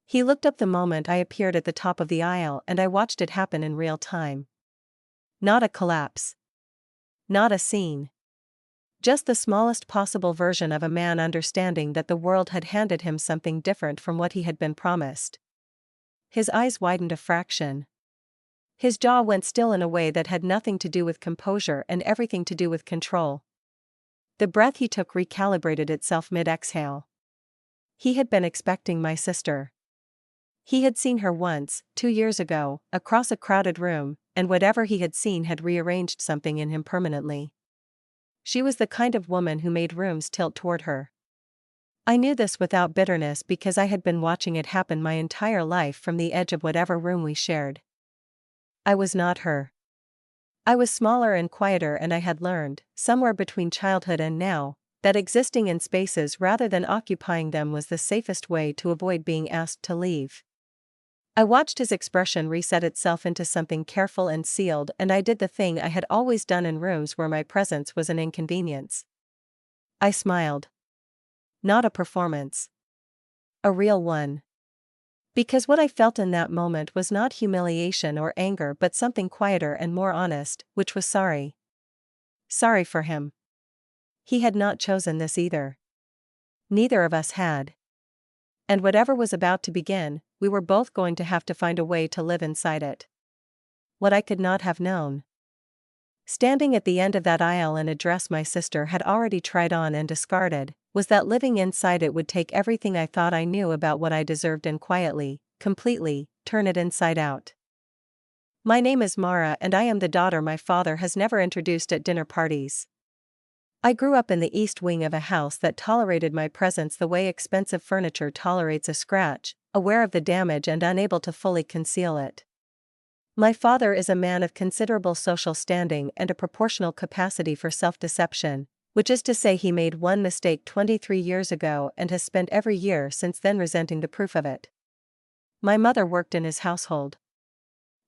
He looked up the moment I appeared at the top of the aisle, and I watched it happen in real time. Not a collapse. Not a scene. Just the smallest possible version of a man understanding that the world had handed him something different from what he had been promised. His eyes widened a fraction. His jaw went still in a way that had nothing to do with composure and everything to do with control. The breath he took recalibrated itself mid-exhale. He had been expecting my sister. He had seen her once, 2 years ago, across a crowded room, and whatever he had seen had rearranged something in him permanently. She was the kind of woman who made rooms tilt toward her. I knew this without bitterness because I had been watching it happen my entire life from the edge of whatever room we shared. I was not her. I was smaller and quieter, and I had learned, somewhere between childhood and now, that existing in spaces rather than occupying them was the safest way to avoid being asked to leave. I watched his expression reset itself into something careful and sealed, and I did the thing I had always done in rooms where my presence was an inconvenience. I smiled. Not a performance. A real one. Because what I felt in that moment was not humiliation or anger but something quieter and more honest, which was sorry. Sorry for him. He had not chosen this either. Neither of us had. And whatever was about to begin, we were both going to have to find a way to live inside it. What I could not have known. Standing at the end of that aisle in a dress my sister had already tried on and discarded, was that living inside it would take everything I thought I knew about what I deserved and quietly, completely, turn it inside out. My name is Mara, and I am the daughter my father has never introduced at dinner parties. I grew up in the east wing of a house that tolerated my presence the way expensive furniture tolerates a scratch, aware of the damage and unable to fully conceal it. My father is a man of considerable social standing and a proportional capacity for self-deception, which is to say he made one mistake 23 years ago and has spent every year since then resenting the proof of it. My mother worked in his household.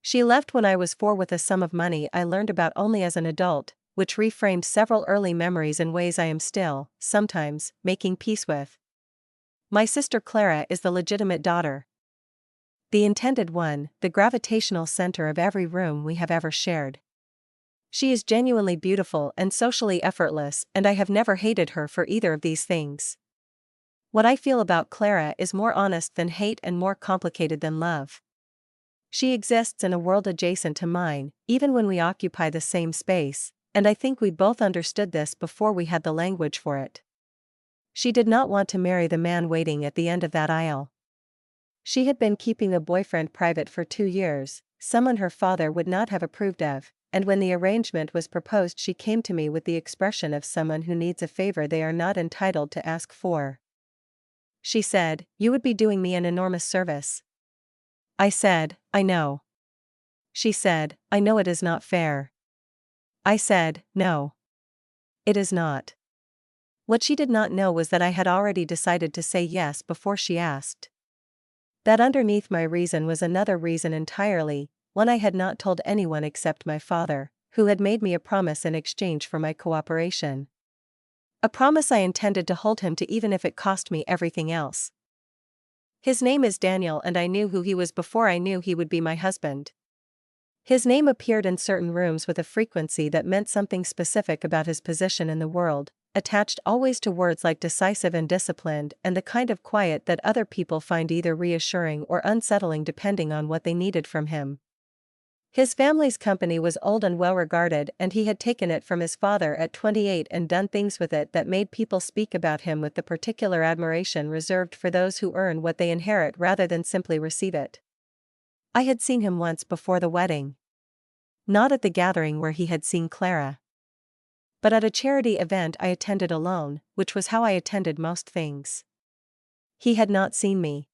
She left when I was 4 with a sum of money I learned about only as an adult, which reframed several early memories in ways I am still, sometimes, making peace with. My sister Clara is the legitimate daughter. The intended one, the gravitational center of every room we have ever shared. She is genuinely beautiful and socially effortless, and I have never hated her for either of these things. What I feel about Clara is more honest than hate and more complicated than love. She exists in a world adjacent to mine, even when we occupy the same space, and I think we both understood this before we had the language for it. She did not want to marry the man waiting at the end of that aisle. She had been keeping a boyfriend private for 2 years, someone her father would not have approved of, and when the arrangement was proposed she came to me with the expression of someone who needs a favor they are not entitled to ask for. She said, "You would be doing me an enormous service." I said, "I know." She said, "I know it is not fair." I said, "No. It is not." What she did not know was that I had already decided to say yes before she asked. That underneath my reason was another reason entirely, one I had not told anyone except my father, who had made me a promise in exchange for my cooperation. A promise I intended to hold him to even if it cost me everything else. His name is Daniel, and I knew who he was before I knew he would be my husband. His name appeared in certain rooms with a frequency that meant something specific about his position in the world, attached always to words like decisive and disciplined, and the kind of quiet that other people find either reassuring or unsettling depending on what they needed from him. His family's company was old and well regarded, and he had taken it from his father at 28 and done things with it that made people speak about him with the particular admiration reserved for those who earn what they inherit rather than simply receive it. I had seen him once before the wedding. Not at the gathering where he had seen Clara, but at a charity event I attended alone, which was how I attended most things. He had not seen me.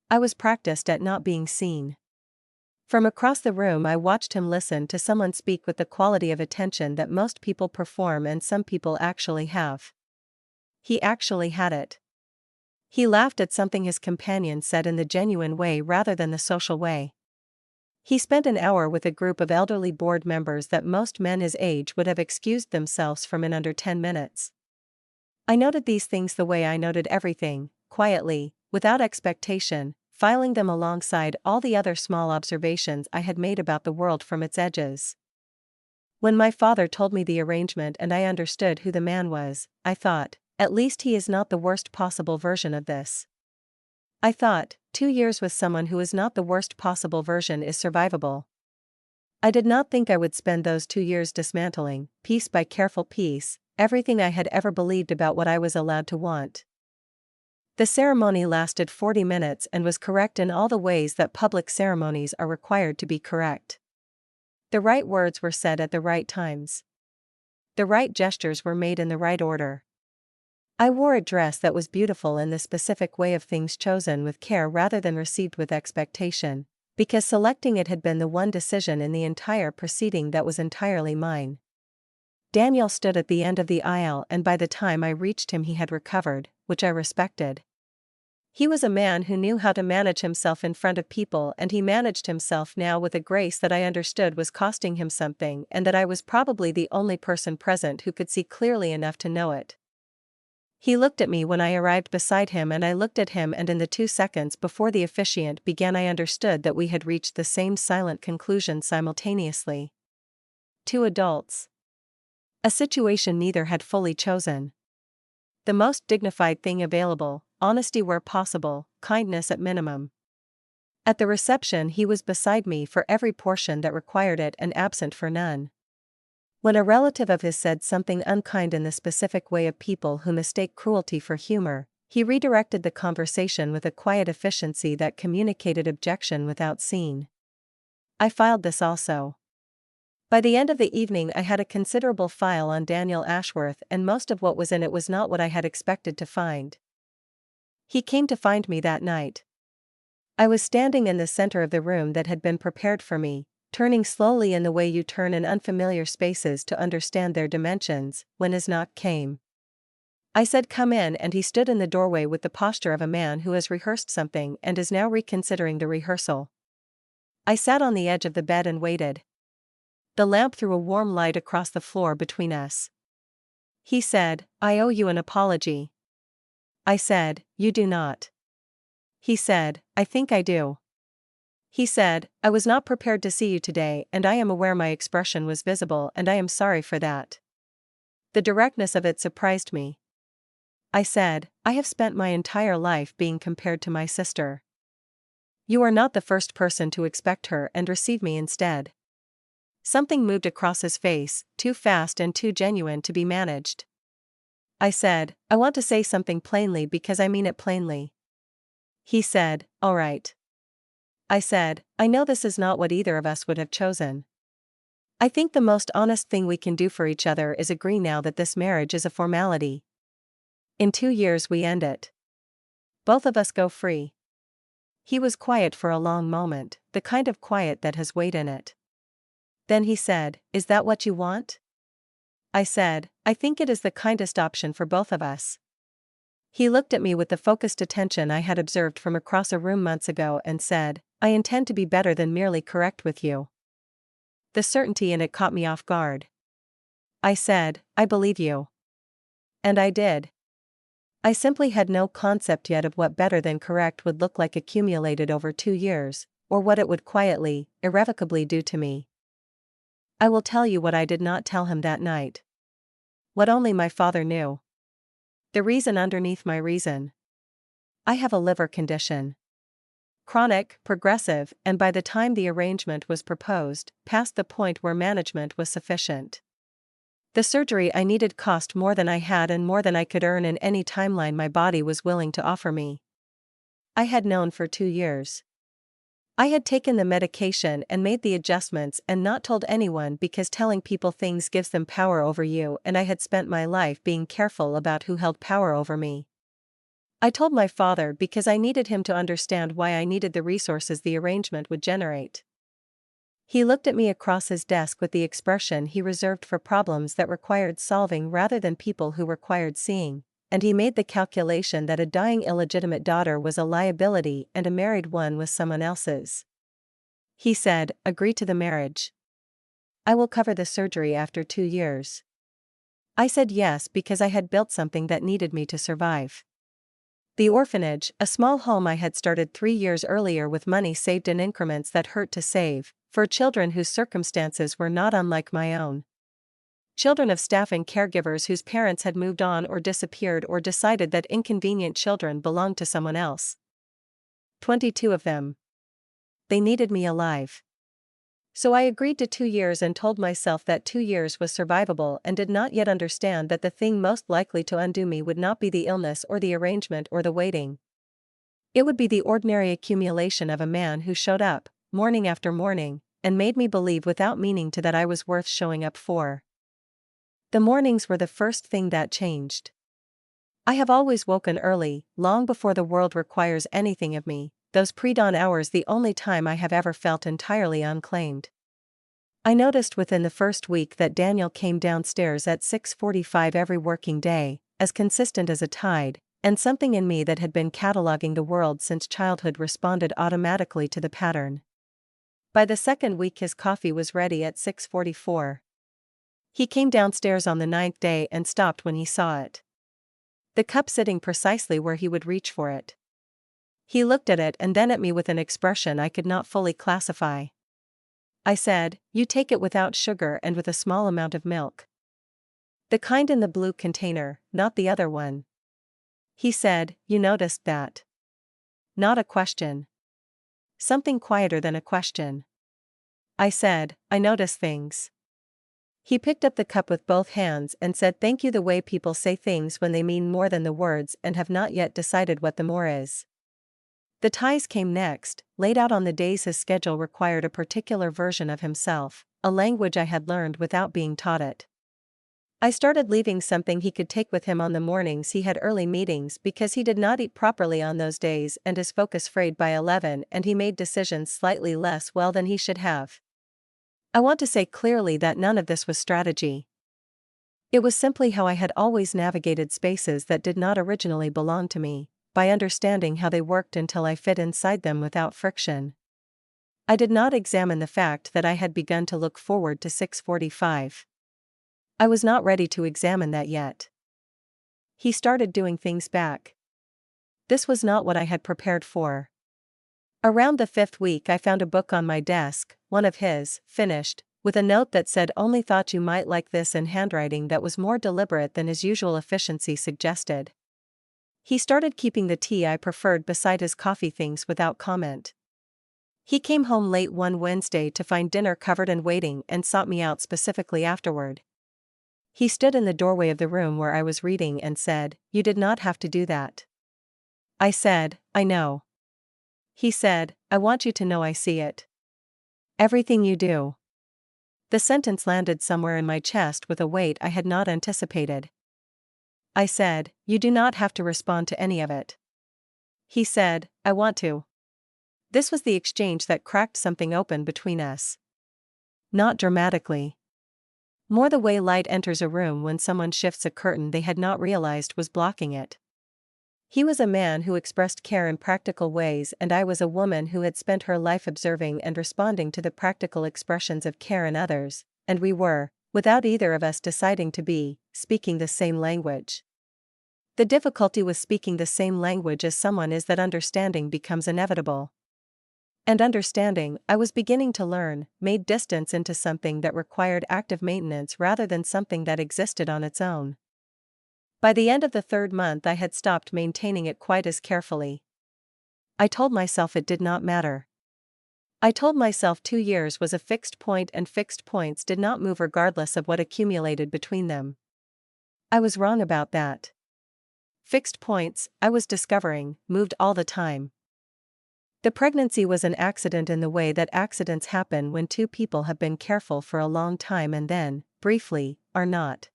I was practiced at not being seen. From across the room I watched him listen to someone speak with the quality of attention that most people perform and some people actually have. He actually had it. He laughed at something his companion said in the genuine way rather than the social way. He spent an hour with a group of elderly board members that most men his age would have excused themselves from in under 10 minutes. I noted these things the way I noted everything, quietly, without expectation, filing them alongside all the other small observations I had made about the world from its edges. When my father told me the arrangement and I understood who the man was, I thought, at least he is not the worst possible version of this. I thought, 2 years with someone who is not the worst possible version is survivable. I did not think I would spend those 2 years dismantling, piece by careful piece, everything I had ever believed about what I was allowed to want. The ceremony lasted 40 minutes and was correct in all the ways that public ceremonies are required to be correct. The right words were said at the right times. The right gestures were made in the right order. I wore a dress that was beautiful in the specific way of things chosen with care rather than received with expectation, because selecting it had been the one decision in the entire proceeding that was entirely mine. Daniel stood at the end of the aisle, and by the time I reached him he had recovered, which I respected. He was a man who knew how to manage himself in front of people, and he managed himself now with a grace that I understood was costing him something and that I was probably the only person present who could see clearly enough to know it. He looked at me when I arrived beside him and I looked at him, and in the 2 seconds before the officiant began I understood that we had reached the same silent conclusion simultaneously. 2 adults. A situation neither had fully chosen. The most dignified thing available, honesty where possible, kindness at minimum. At the reception he was beside me for every portion that required it and absent for none. When a relative of his said something unkind in the specific way of people who mistake cruelty for humor, he redirected the conversation with a quiet efficiency that communicated objection without scene. I filed this also. By the end of the evening I had a considerable file on Daniel Ashworth, and most of what was in it was not what I had expected to find. He came to find me that night. I was standing in the center of the room that had been prepared for me, turning slowly in the way you turn in unfamiliar spaces to understand their dimensions, when his knock came. I said come in, and he stood in the doorway with the posture of a man who has rehearsed something and is now reconsidering the rehearsal. I sat on the edge of the bed and waited. The lamp threw a warm light across the floor between us. He said, I owe you an apology. I said, you do not. He said, I think I do. He said, I was not prepared to see you today, and I am aware my expression was visible, and I am sorry for that. The directness of it surprised me. I said, I have spent my entire life being compared to my sister. You are not the first person to expect her and receive me instead. Something moved across his face, too fast and too genuine to be managed. I said, I want to say something plainly because I mean it plainly. He said, all right. I said, I know this is not what either of us would have chosen. I think the most honest thing we can do for each other is agree now that this marriage is a formality. In 2 years we end it. Both of us go free. He was quiet for a long moment, the kind of quiet that has weight in it. Then he said, is that what you want? I said, I think it is the kindest option for both of us. He looked at me with the focused attention I had observed from across a room months ago and said, I intend to be better than merely correct with you. The certainty in it caught me off guard. I said, I believe you. And I did. I simply had no concept yet of what better than correct would look like accumulated over 2 years, or what it would quietly, irrevocably do to me. I will tell you what I did not tell him that night. What only my father knew. The reason underneath my reason. I have a liver condition. Chronic, progressive, and by the time the arrangement was proposed, past the point where management was sufficient. The surgery I needed cost more than I had and more than I could earn in any timeline my body was willing to offer me. I had known for 2 years. I had taken the medication and made the adjustments and not told anyone because telling people things gives them power over you, and I had spent my life being careful about who held power over me. I told my father because I needed him to understand why I needed the resources the arrangement would generate. He looked at me across his desk with the expression he reserved for problems that required solving rather than people who required seeing, and he made the calculation that a dying illegitimate daughter was a liability and a married one was someone else's. He said, agree to the marriage. I will cover the surgery after 2 years. I said yes because I had built something that needed me to survive. The orphanage, a small home I had started 3 years earlier with money saved in increments that hurt to save, for children whose circumstances were not unlike my own. Children of staff and caregivers whose parents had moved on or disappeared or decided that inconvenient children belonged to someone else. 22 of them. They needed me alive. So I agreed to 2 years and told myself that 2 years was survivable and did not yet understand that the thing most likely to undo me would not be the illness or the arrangement or the waiting. It would be the ordinary accumulation of a man who showed up, morning after morning, and made me believe without meaning to that I was worth showing up for. The mornings were the first thing that changed. I have always woken early, long before the world requires anything of me, those pre-dawn hours the only time I have ever felt entirely unclaimed. I noticed within the first week that Daniel came downstairs at 6:45 every working day, as consistent as a tide, and something in me that had been cataloging the world since childhood responded automatically to the pattern. By the second week his coffee was ready at 6:44. He came downstairs on the 9th day and stopped when he saw it. The cup sitting precisely where he would reach for it. He looked at it and then at me with an expression I could not fully classify. I said, "You take it without sugar and with a small amount of milk. The kind in the blue container, not the other one." He said, "You noticed that?" Not a question. Something quieter than a question. I said, "I notice things." He picked up the cup with both hands and said thank you the way people say things when they mean more than the words and have not yet decided what the more is. The ties came next, laid out on the days his schedule required a particular version of himself, a language I had learned without being taught it. I started leaving something he could take with him on the mornings he had early meetings because he did not eat properly on those days and his focus frayed by 11 and he made decisions slightly less well than he should have. I want to say clearly that none of this was strategy. It was simply how I had always navigated spaces that did not originally belong to me, by understanding how they worked until I fit inside them without friction. I did not examine the fact that I had begun to look forward to 6:45. I was not ready to examine that yet. He started doing things back. This was not what I had prepared for. Around the 5th week I found a book on my desk, one of his, finished, with a note that said only thought you might like this in handwriting that was more deliberate than his usual efficiency suggested. He started keeping the tea I preferred beside his coffee things without comment. He came home late one Wednesday to find dinner covered and waiting and sought me out specifically afterward. He stood in the doorway of the room where I was reading and said, "You did not have to do that." I said, "I know." He said, "I want you to know I see it. Everything you do." The sentence landed somewhere in my chest with a weight I had not anticipated. I said, "You do not have to respond to any of it." He said, "I want to." This was the exchange that cracked something open between us. Not dramatically. More the way light enters a room when someone shifts a curtain they had not realized was blocking it. He was a man who expressed care in practical ways and I was a woman who had spent her life observing and responding to the practical expressions of care in others, and we were, without either of us deciding to be, speaking the same language. The difficulty with speaking the same language as someone is that understanding becomes inevitable. And understanding, I was beginning to learn, made distance into something that required active maintenance rather than something that existed on its own. By the end of the 3rd month I had stopped maintaining it quite as carefully. I told myself it did not matter. I told myself 2 years was a fixed point and fixed points did not move regardless of what accumulated between them. I was wrong about that. Fixed points, I was discovering, moved all the time. The pregnancy was an accident in the way that accidents happen when two people have been careful for a long time and then, briefly, are not.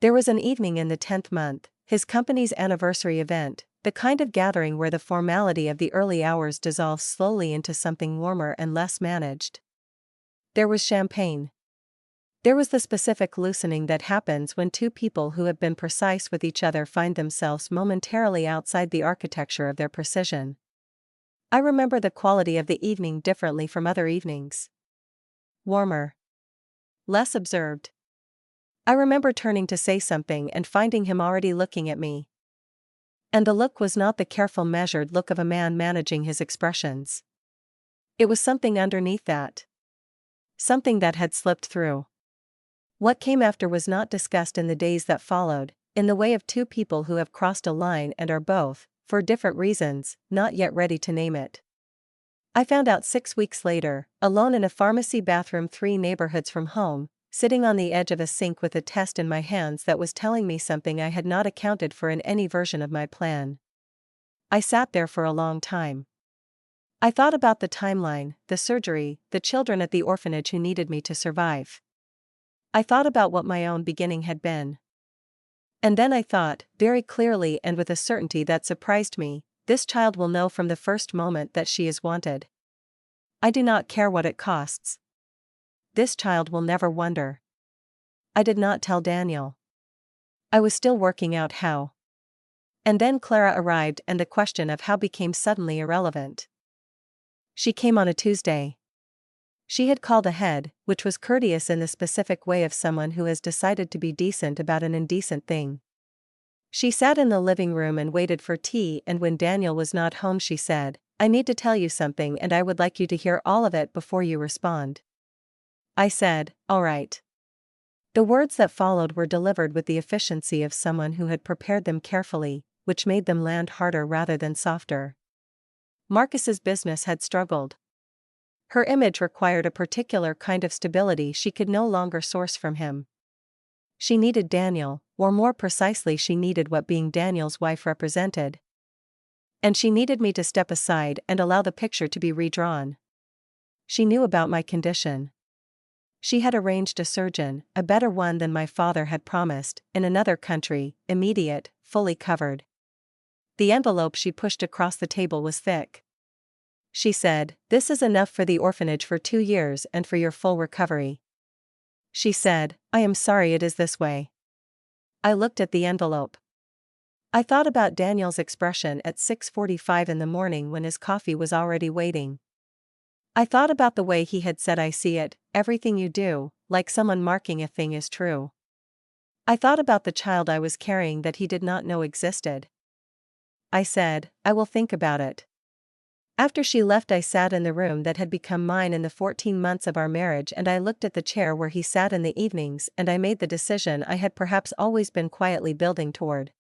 There was an evening in the 10th month, his company's anniversary event, the kind of gathering where the formality of the early hours dissolves slowly into something warmer and less managed. There was champagne. There was the specific loosening that happens when two people who have been precise with each other find themselves momentarily outside the architecture of their precision. I remember the quality of the evening differently from other evenings. Warmer. Less observed. I remember turning to say something and finding him already looking at me. And the look was not the careful measured look of a man managing his expressions. It was something underneath that. Something that had slipped through. What came after was not discussed in the days that followed, in the way of two people who have crossed a line and are both, for different reasons, not yet ready to name it. I found out 6 weeks later, alone in a pharmacy bathroom 3 neighborhoods from home, sitting on the edge of a sink with a test in my hands that was telling me something I had not accounted for in any version of my plan. I sat there for a long time. I thought about the timeline, the surgery, the children at the orphanage who needed me to survive. I thought about what my own beginning had been. And then I thought, very clearly and with a certainty that surprised me, this child will know from the first moment that she is wanted. I do not care what it costs. This child will never wonder. I did not tell Daniel. I was still working out how. And then Clara arrived and the question of how became suddenly irrelevant. She came on a Tuesday. She had called ahead, which was courteous in the specific way of someone who has decided to be decent about an indecent thing. She sat in the living room and waited for tea, and when Daniel was not home she said, "I need to tell you something and I would like you to hear all of it before you respond." I said, "All right." The words that followed were delivered with the efficiency of someone who had prepared them carefully, which made them land harder rather than softer. Marcus's business had struggled. Her image required a particular kind of stability she could no longer source from him. She needed Daniel, or more precisely she needed what being Daniel's wife represented. And she needed me to step aside and allow the picture to be redrawn. She knew about my condition. She had arranged a surgeon, a better one than my father had promised, in another country, immediate, fully covered. The envelope she pushed across the table was thick. She said, "This is enough for the orphanage for 2 years and for your full recovery." She said, "I am sorry it is this way." I looked at the envelope. I thought about Daniel's expression at 6:45 in the morning when his coffee was already waiting. I thought about the way he had said, "I see it, everything you do," like someone marking a thing as true. I thought about the child I was carrying that he did not know existed. I said, "I will think about it." After she left I sat in the room that had become mine in the 14 months of our marriage, and I looked at the chair where he sat in the evenings, and I made the decision I had perhaps always been quietly building toward.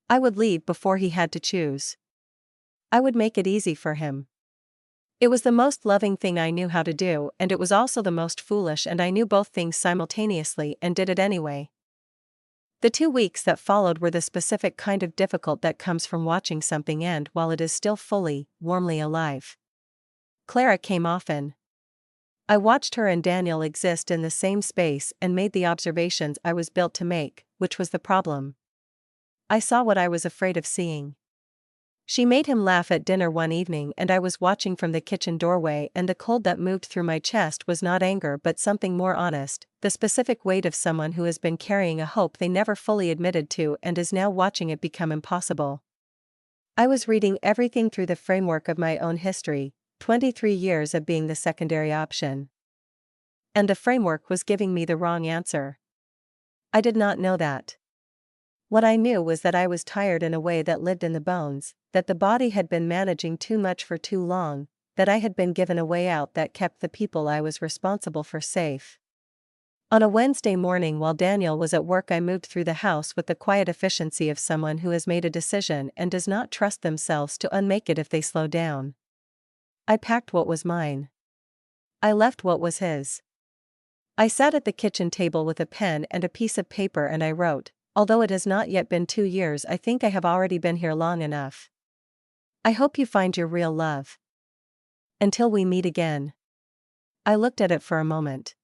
I would leave before he had to choose. I would make it easy for him. It was the most loving thing I knew how to do, and it was also the most foolish, and I knew both things simultaneously and did it anyway. The 2 weeks that followed were the specific kind of difficult that comes from watching something end while it is still fully, warmly alive. Clara came often. I watched her and Daniel exist in the same space and made the observations I was built to make, which was the problem. I saw what I was afraid of seeing. She made him laugh at dinner one evening and I was watching from the kitchen doorway, and the cold that moved through my chest was not anger but something more honest, the specific weight of someone who has been carrying a hope they never fully admitted to and is now watching it become impossible. I was reading everything through the framework of my own history, 23 years of being the secondary option. And the framework was giving me the wrong answer. I did not know that. What I knew was that I was tired in a way that lived in the bones, that the body had been managing too much for too long, that I had been given a way out that kept the people I was responsible for safe. On a Wednesday morning while Daniel was at work I moved through the house with the quiet efficiency of someone who has made a decision and does not trust themselves to unmake it if they slow down. I packed what was mine. I left what was his. I sat at the kitchen table with a pen and a piece of paper and I wrote, "Although it has not yet been 2 years, I think I have already been here long enough. I hope you find your real love. Until we meet again." I looked at it for a moment.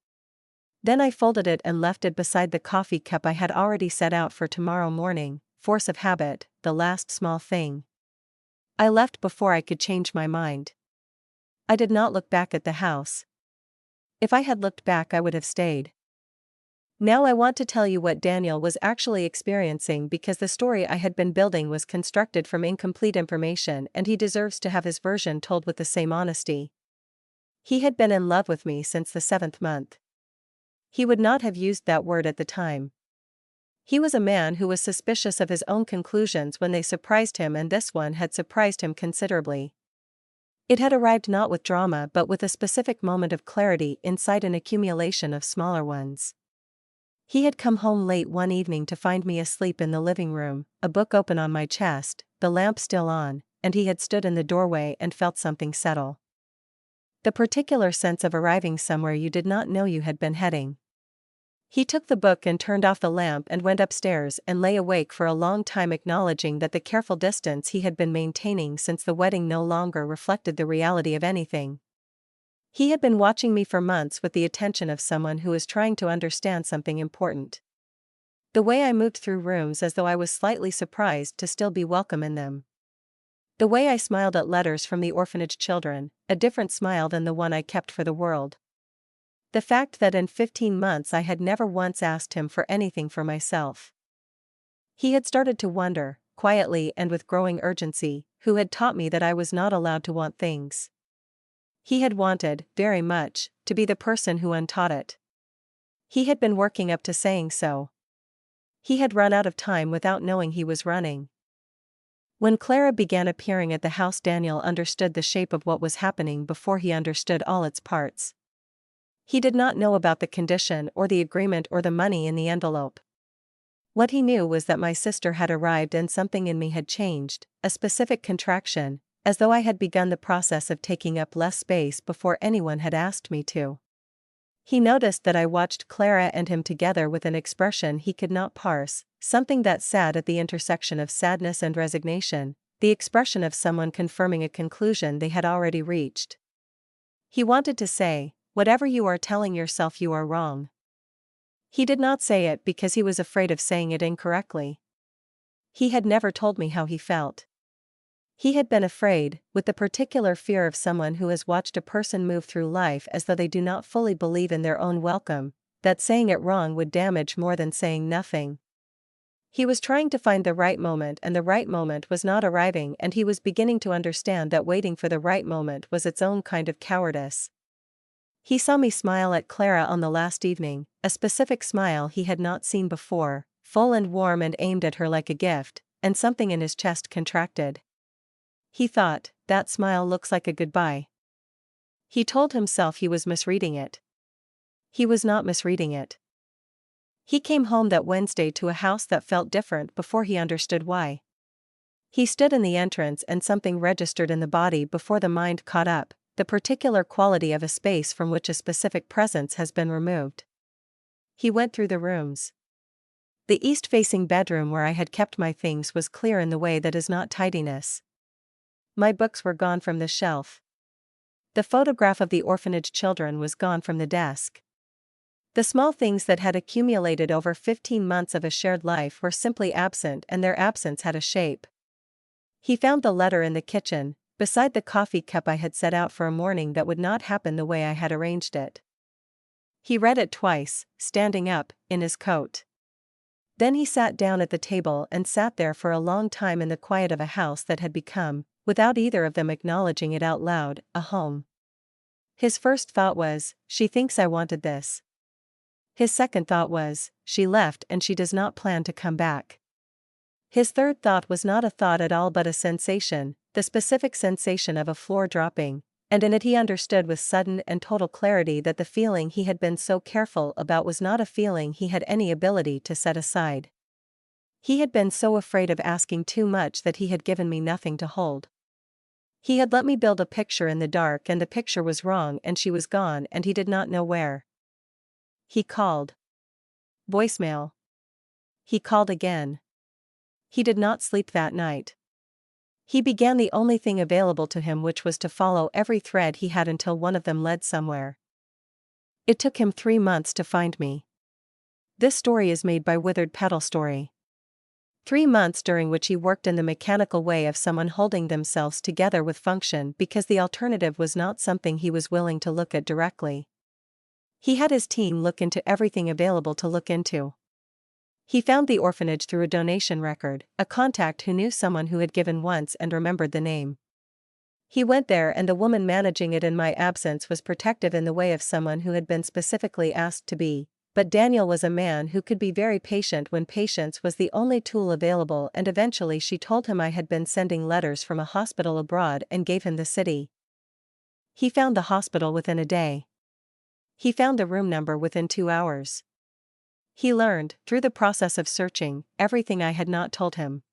Then I folded it and left it beside the coffee cup I had already set out for tomorrow morning, force of habit, the last small thing. I left before I could change my mind. I did not look back at the house. If I had looked back I would have stayed. Now I want to tell you what Daniel was actually experiencing because the story I had been building was constructed from incomplete information and he deserves to have his version told with the same honesty. He had been in love with me since the 7th month. He would not have used that word at the time. He was a man who was suspicious of his own conclusions when they surprised him, and this one had surprised him considerably. It had arrived not with drama but with a specific moment of clarity inside an accumulation of smaller ones. He had come home late one evening to find me asleep in the living room, a book open on my chest, the lamp still on, and he had stood in the doorway and felt something settle. The particular sense of arriving somewhere you did not know you had been heading. He took the book and turned off the lamp and went upstairs and lay awake for a long time, acknowledging that the careful distance he had been maintaining since the wedding no longer reflected the reality of anything. He had been watching me for months with the attention of someone who is trying to understand something important. The way I moved through rooms as though I was slightly surprised to still be welcome in them. The way I smiled at letters from the orphanage children, a different smile than the one I kept for the world. The fact that in 15 months I had never once asked him for anything for myself. He had started to wonder, quietly and with growing urgency, who had taught me that I was not allowed to want things. He had wanted, very much, to be the person who untaught it. He had been working up to saying so. He had run out of time without knowing he was running. When Clara began appearing at the house, Daniel understood the shape of what was happening before he understood all its parts. He did not know about the condition or the agreement or the money in the envelope. What he knew was that my sister had arrived and something in me had changed, a specific contraction, as though I had begun the process of taking up less space before anyone had asked me to. He noticed that I watched Clara and him together with an expression he could not parse, something that sat at the intersection of sadness and resignation, the expression of someone confirming a conclusion they had already reached. He wanted to say, "Whatever you are telling yourself, you are wrong." He did not say it because he was afraid of saying it incorrectly. He had never told me how he felt. He had been afraid, with the particular fear of someone who has watched a person move through life as though they do not fully believe in their own welcome, that saying it wrong would damage more than saying nothing. He was trying to find the right moment, and the right moment was not arriving, and he was beginning to understand that waiting for the right moment was its own kind of cowardice. He saw me smile at Clara on the last evening, a specific smile he had not seen before, full and warm and aimed at her like a gift, and something in his chest contracted. He thought, that smile looks like a goodbye. He told himself he was misreading it. He was not misreading it. He came home that Wednesday to a house that felt different before he understood why. He stood in the entrance and something registered in the body before the mind caught up, the particular quality of a space from which a specific presence has been removed. He went through the rooms. The east-facing bedroom where I had kept my things was clear in the way that is not tidiness. My books were gone from the shelf. The photograph of the orphanage children was gone from the desk. The small things that had accumulated over 15 months of a shared life were simply absent, and their absence had a shape. He found the letter in the kitchen, beside the coffee cup I had set out for a morning that would not happen the way I had arranged it. He read it twice, standing up, in his coat. Then he sat down at the table and sat there for a long time in the quiet of a house that had become, without either of them acknowledging it out loud, a home. His first thought was, she thinks I wanted this. His second thought was, she left and she does not plan to come back. His third thought was not a thought at all but a sensation, the specific sensation of a floor dropping, and in it he understood with sudden and total clarity that the feeling he had been so careful about was not a feeling he had any ability to set aside. He had been so afraid of asking too much that he had given me nothing to hold. He had let me build a picture in the dark, and the picture was wrong and she was gone and he did not know where. He called. Voicemail. He called again. He did not sleep that night. He began the only thing available to him, which was to follow every thread he had until one of them led somewhere. It took him 3 months to find me. This story is made by Withered Petals story. 3 months during which he worked in the mechanical way of someone holding themselves together with function, because the alternative was not something he was willing to look at directly. He had his team look into everything available to look into. He found the orphanage through a donation record, a contact who knew someone who had given once and remembered the name. He went there, and the woman managing it in my absence was protective in the way of someone who had been specifically asked to be, But Daniel was a man who could be very patient when patience was the only tool available, and eventually she told him I had been sending letters from a hospital abroad and gave him the city. He found the hospital within a day. He found the room number within 2 hours. He learned, through the process of searching, everything I had not told him.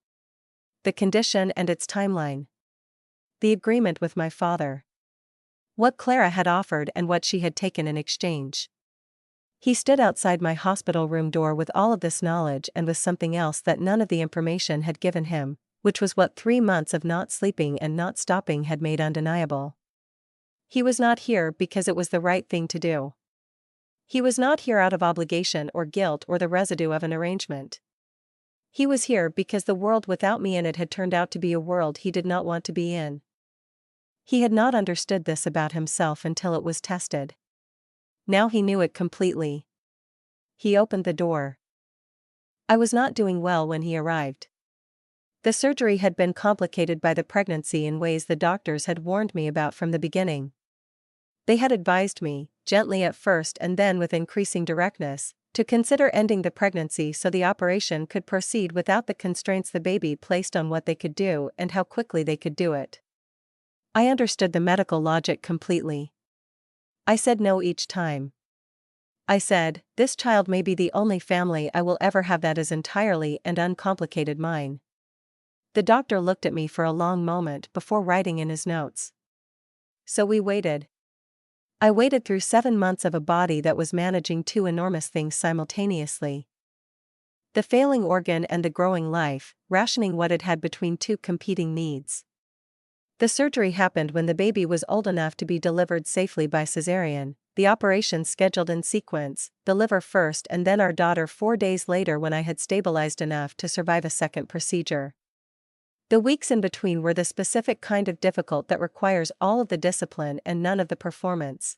The condition and its timeline. The agreement with my father. What Clara had offered and what she had taken in exchange. He stood outside my hospital room door with all of this knowledge and with something else that none of the information had given him, which was what 3 months of not sleeping and not stopping had made undeniable. He was not here because it was the right thing to do. He was not here out of obligation or guilt or the residue of an arrangement. He was here because the world without me in it had turned out to be a world he did not want to be in. He had not understood this about himself until it was tested. Now he knew it completely. He opened the door. I was not doing well when he arrived. The surgery had been complicated by the pregnancy in ways the doctors had warned me about from the beginning. They had advised me, gently at first and then with increasing directness, to consider ending the pregnancy so the operation could proceed without the constraints the baby placed on what they could do and how quickly they could do it. I understood the medical logic completely. I said no each time. I said, this child may be the only family I will ever have that is entirely and uncomplicated mine. The doctor looked at me for a long moment before writing in his notes. So we waited. I waited through 7 months of a body that was managing 2 enormous things simultaneously. The failing organ and the growing life, rationing what it had between 2 competing needs. The surgery happened when the baby was old enough to be delivered safely by cesarean, the operation scheduled in sequence, the liver first and then our daughter 4 days later when I had stabilized enough to survive a second procedure. The weeks in between were the specific kind of difficult that requires all of the discipline and none of the performance.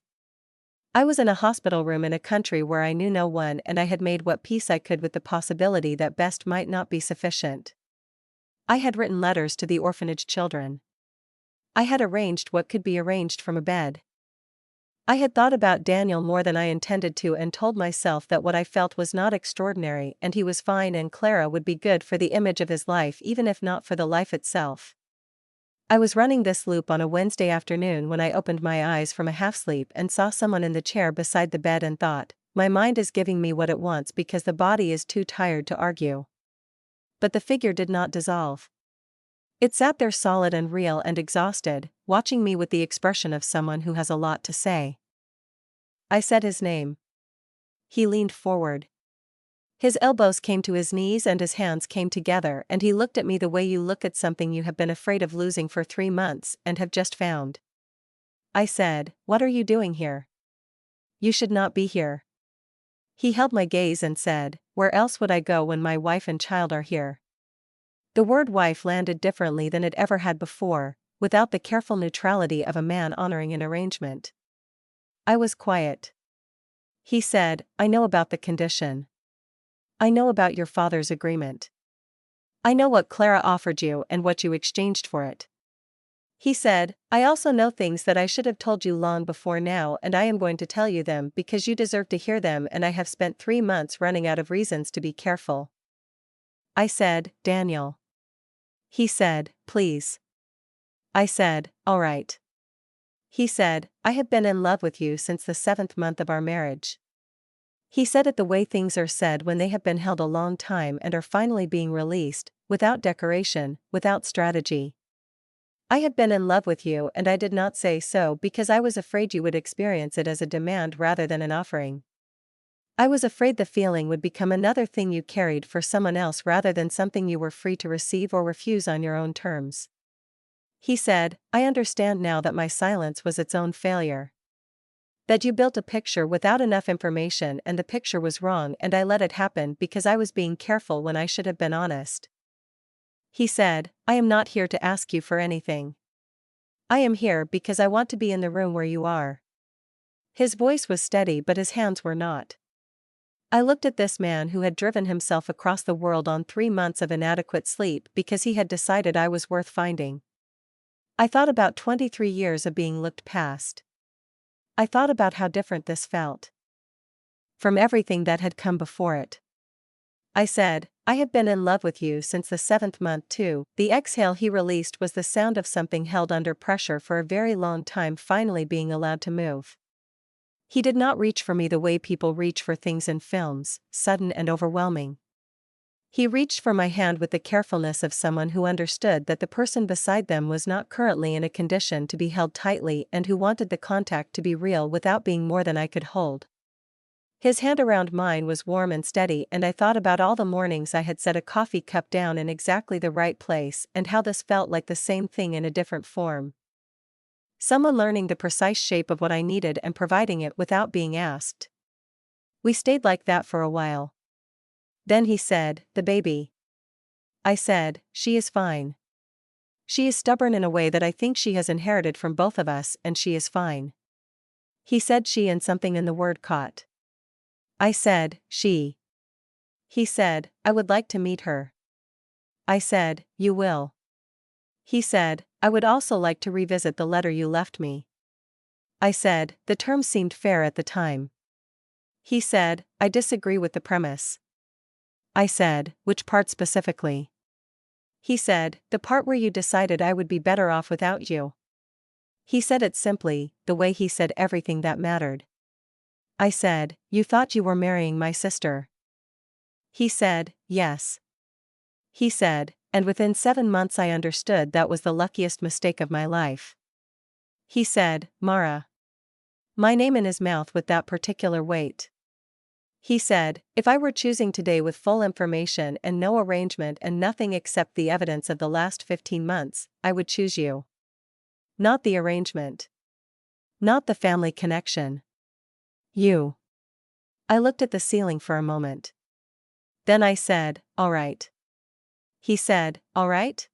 I was in a hospital room in a country where I knew no one and I had made what peace I could with the possibility that best might not be sufficient. I had written letters to the orphanage children. I had arranged what could be arranged from a bed. I had thought about Daniel more than I intended to and told myself that what I felt was not extraordinary and he was fine and Clara would be good for the image of his life even if not for the life itself. I was running this loop on a Wednesday afternoon when I opened my eyes from a half-sleep and saw someone in the chair beside the bed and thought, my mind is giving me what it wants because the body is too tired to argue. But the figure did not dissolve. It sat there solid and real and exhausted, watching me with the expression of someone who has a lot to say. I said his name. He leaned forward. His elbows came to his knees and his hands came together and he looked at me the way you look at something you have been afraid of losing for 3 months and have just found. I said, what are you doing here? You should not be here. He held my gaze and said, where else would I go when my wife and child are here? The word wife landed differently than it ever had before, without the careful neutrality of a man honoring an arrangement. I was quiet. He said, I know about the condition. I know about your father's agreement. I know what Clara offered you and what you exchanged for it. He said, I also know things that I should have told you long before now and I am going to tell you them because you deserve to hear them and I have spent 3 months running out of reasons to be careful. I said, Daniel. He said, please. I said, all right. He said, I have been in love with you since the 7th month of our marriage. He said it the way things are said when they have been held a long time and are finally being released, without decoration, without strategy. I have been in love with you and I did not say so because I was afraid you would experience it as a demand rather than an offering. I was afraid the feeling would become another thing you carried for someone else rather than something you were free to receive or refuse on your own terms. He said, I understand now that my silence was its own failure. That you built a picture without enough information and the picture was wrong and I let it happen because I was being careful when I should have been honest. He said, I am not here to ask you for anything. I am here because I want to be in the room where you are. His voice was steady but his hands were not. I looked at this man who had driven himself across the world on 3 months of inadequate sleep because he had decided I was worth finding. I thought about 23 years of being looked past. I thought about how different this felt. from everything that had come before it. I said, I have been in love with you since the 7th month too. The exhale he released was the sound of something held under pressure for a very long time finally being allowed to move. He did not reach for me the way people reach for things in films, sudden and overwhelming. He reached for my hand with the carefulness of someone who understood that the person beside them was not currently in a condition to be held tightly and who wanted the contact to be real without being more than I could hold. His hand around mine was warm and steady, and I thought about all the mornings I had set a coffee cup down in exactly the right place and how this felt like the same thing in a different form. Someone learning the precise shape of what I needed and providing it without being asked. We stayed like that for a while. Then he said, the baby. I said, she is fine. She is stubborn in a way that I think she has inherited from both of us, and she is fine. He said she and something in the word caught. I said, she. He said, I would like to meet her. I said, you will. He said, I would also like to revisit the letter you left me. I said, the term seemed fair at the time. He said, I disagree with the premise. I said, which part specifically? He said, the part where you decided I would be better off without you. He said it simply, the way he said everything that mattered. I said, you thought you were marrying my sister. He said, yes. He said, and within 7 months I understood that was the luckiest mistake of my life. He said, Mara. My name in his mouth with that particular weight. He said, if I were choosing today with full information and no arrangement and nothing except the evidence of the last 15 months, I would choose you. Not the arrangement. Not the family connection. You. I looked at the ceiling for a moment. Then I said, all right. He said, all right?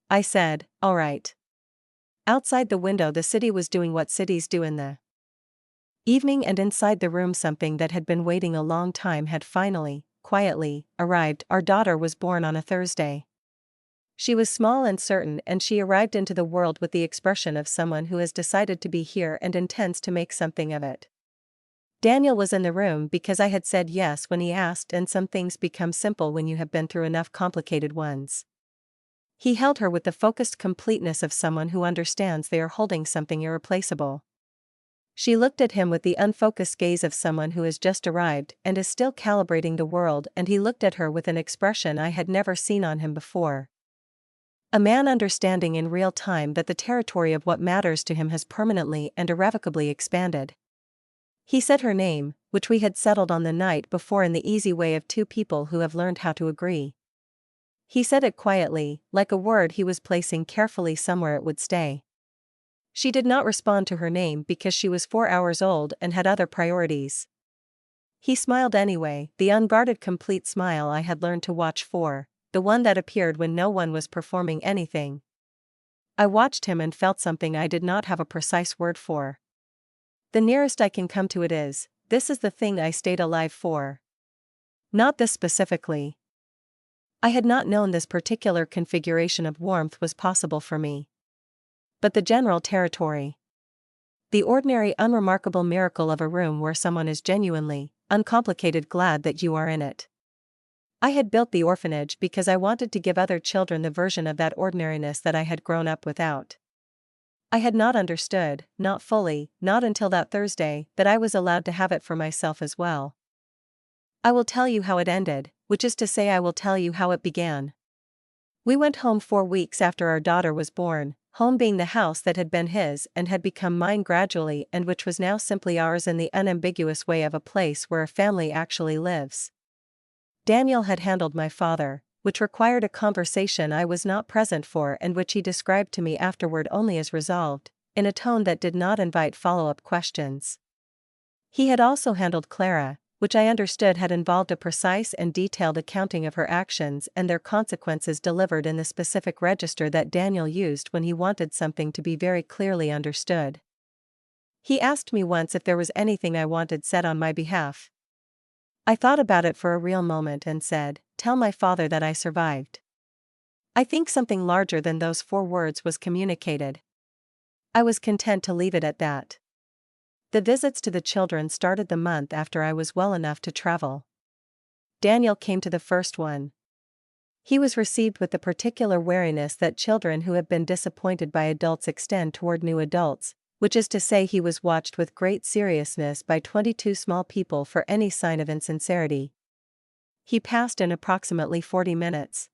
I said, all right. Outside the window the city was doing what cities do in the evening, and inside the room something that had been waiting a long time had finally, quietly, arrived. Our daughter was born on a Thursday. She was small and certain, and she arrived into the world with the expression of someone who has decided to be here and intends to make something of it. Daniel was in the room because I had said yes when he asked, and some things become simple when you have been through enough complicated ones. He held her with the focused completeness of someone who understands they are holding something irreplaceable. She looked at him with the unfocused gaze of someone who has just arrived and is still calibrating the world, and he looked at her with an expression I had never seen on him before. A man understanding in real time that the territory of what matters to him has permanently and irrevocably expanded. He said her name, which we had settled on the night before in the easy way of two people who have learned how to agree. He said it quietly, like a word he was placing carefully somewhere it would stay. She did not respond to her name because she was 4 hours old and had other priorities. He smiled anyway, the unguarded complete smile I had learned to watch for, the one that appeared when no one was performing anything. I watched him and felt something I did not have a precise word for. The nearest I can come to it is, this is the thing I stayed alive for. Not this specifically. I had not known this particular configuration of warmth was possible for me. But the general territory. The ordinary unremarkable miracle of a room where someone is genuinely, uncomplicated glad that you are in it. I had built the orphanage because I wanted to give other children the version of that ordinariness that I had grown up without. I had not understood, not fully, not until that Thursday, that I was allowed to have it for myself as well. I will tell you how it ended, which is to say I will tell you how it began. We went home 4 weeks after our daughter was born, home being the house that had been his and had become mine gradually, and which was now simply ours in the unambiguous way of a place where a family actually lives. Daniel had handled my father, which required a conversation I was not present for and which he described to me afterward only as resolved, in a tone that did not invite follow-up questions. He had also handled Clara, which I understood had involved a precise and detailed accounting of her actions and their consequences delivered in the specific register that Daniel used when he wanted something to be very clearly understood. He asked me once if there was anything I wanted said on my behalf. I thought about it for a real moment and said, tell my father that I survived. I think something larger than those 4 words was communicated. I was content to leave it at that. The visits to the children started the month after I was well enough to travel. Daniel came to the first one. He was received with the particular wariness that children who have been disappointed by adults extend toward new adults, which is to say he was watched with great seriousness by 22 small people for any sign of insincerity. He passed in approximately 40 minutes.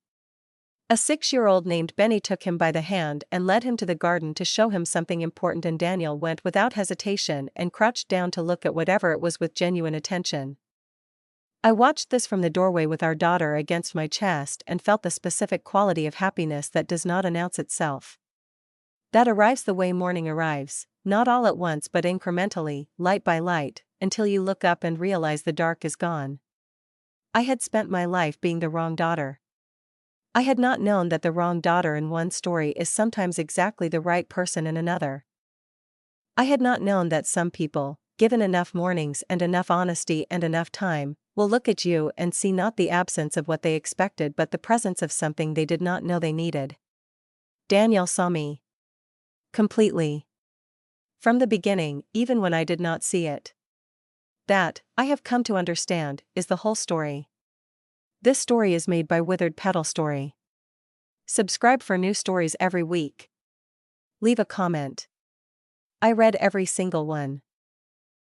A 6-year-old named Benny took him by the hand and led him to the garden to show him something important, and Daniel went without hesitation and crouched down to look at whatever it was with genuine attention. I watched this from the doorway with our daughter against my chest and felt the specific quality of happiness that does not announce itself. That arrives the way morning arrives, not all at once but incrementally, light by light, until you look up and realize the dark is gone. I had spent my life being the wrong daughter. I had not known that the wrong daughter in one story is sometimes exactly the right person in another. I had not known that some people, given enough mornings and enough honesty and enough time, will look at you and see not the absence of what they expected but the presence of something they did not know they needed. Daniel saw me. Completely. From the beginning, even when I did not see it. That, I have come to understand, is the whole story. This story is made by Withered Petal Story. Subscribe for new stories every week. Leave a comment. I read every single one.